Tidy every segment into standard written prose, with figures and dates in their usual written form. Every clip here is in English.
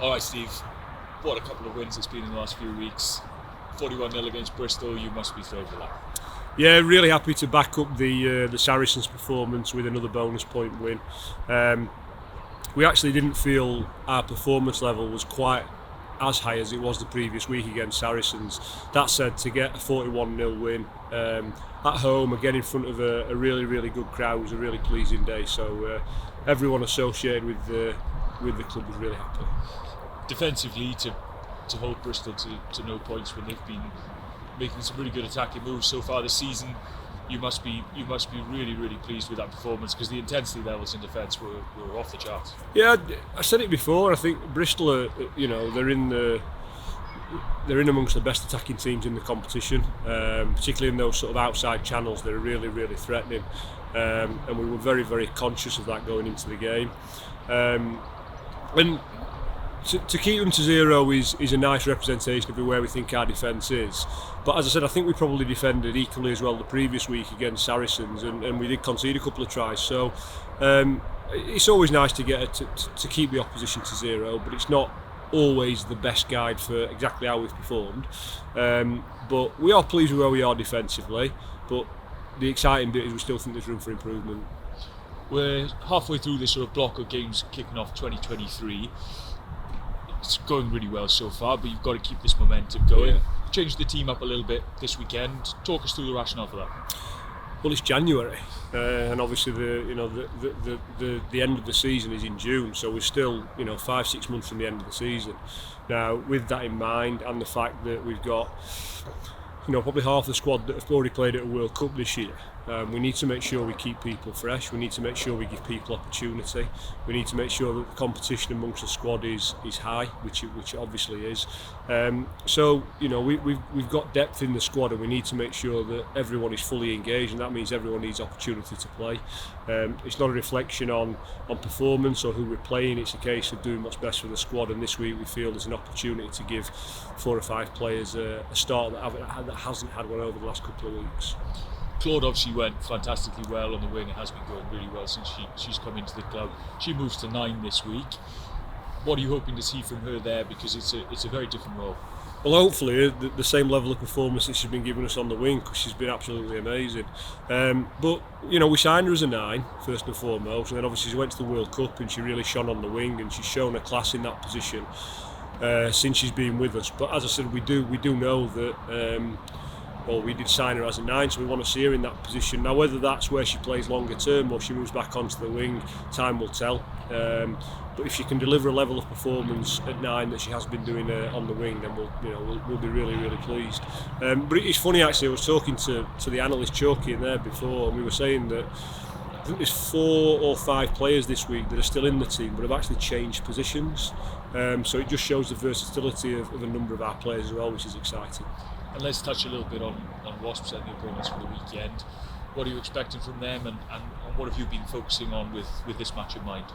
All right, Steve. What a couple of wins it's been in the last few weeks. 41-0 against Bristol. You must be thrilled with that. Yeah, really happy to back up the Saracens' performance with another bonus point win. We actually didn't feel our performance level was quite as high as it was the previous week against Saracens. That said, to get a 41-0 win at home, again in front of a really, really good crowd, was a really pleasing day. So everyone associated with the club was really happy. Defensively, to hold Bristol to no points when they've been making some really good attacking moves so far this season, you must be really, really pleased with that performance, because the intensity levels in defence were off the charts. Yeah, I said it before. I think Bristol are, they're in amongst the best attacking teams in the competition, particularly in those sort of outside channels. They're really, really threatening, and we were very, very conscious of that going into the game. And to keep them to 0 is a nice representation of where we think our defence is. But as I said, I think we probably defended equally as well the previous week against Saracens, and we did concede a couple of tries. So it's always nice to get to keep the opposition to 0, but it's not always the best guide for exactly how we've performed. But we are pleased with where we are defensively. But the exciting bit is we still think there's room for improvement. We're halfway through this sort of block of games kicking off 2023. It's going really well so far, but you've got to keep this momentum going. Yeah. Change the team up a little bit this weekend. Talk us through the rationale for that. Well, it's January, and obviously the end of the season is in June, so we're still 5-6 months from the end of the season. Now, with that in mind, and the fact that we've got probably half the squad that have already played at a World Cup this year, we need to make sure we keep people fresh. We need to make sure we give people opportunity. We need to make sure that the competition amongst the squad is high, which it obviously is. So we've got depth in the squad, and we need to make sure that everyone is fully engaged, and that means everyone needs opportunity to play. It's not a reflection on performance or who we're playing. It's a case of doing what's best for the squad, and this week we feel there's an opportunity to give 4 or 5 players a start that hasn't had one over the last couple of weeks. Claude obviously went fantastically well on the wing. It has been going really well since she's come into the club. She moves to 9 this week. What are you hoping to see from her there? Because it's a very different role. Well, hopefully the same level of performance that she's been giving us on the wing, because she's been absolutely amazing. But we signed her as a 9 first and foremost, and then obviously she went to the World Cup and she really shone on the wing, and she's shown her class in that position since she's been with us. But as I said, we do know that. We did sign her as a 9, so we want to see her in that position. Now, whether that's where she plays longer term or she moves back onto the wing, time will tell. But if she can deliver a level of performance at 9 that she has been doing on the wing, then we'll be really, really pleased. But it's funny actually. I was talking to the analyst Choki in there before, and we were saying that I think there's 4 or 5 players this week that are still in the team but have actually changed positions. So it just shows the versatility of a number of our players as well, which is exciting. And let's touch a little bit on Wasps and the opponents for the weekend. What are you expecting from them, and what have you been focusing on with this match in mind?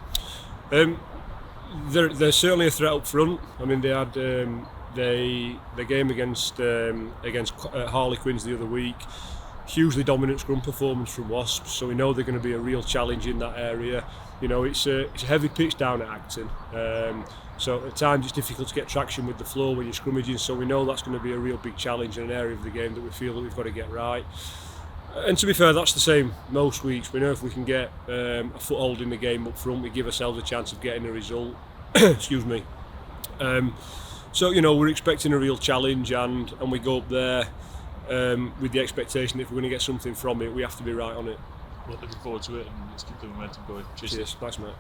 They're certainly a threat up front. I mean, they had the game against Harlequins the other week. Hugely dominant scrum performance from Wasps, so we know they're going to be a real challenge in that area. It's a heavy pitch down at Acton. So at times it's difficult to get traction with the floor when you're scrummaging, so we know that's going to be a real big challenge in an area of the game that we feel that we've got to get right. And to be fair, that's the same most weeks. We know if we can get a foothold in the game up front, we give ourselves a chance of getting a result. Excuse me. So we're expecting a real challenge, and we go up there with the expectation that if we're going to get something from it, we have to be right on it. Well, looking forward to it, and let's keep the momentum going. Cheers. Thanks, mate.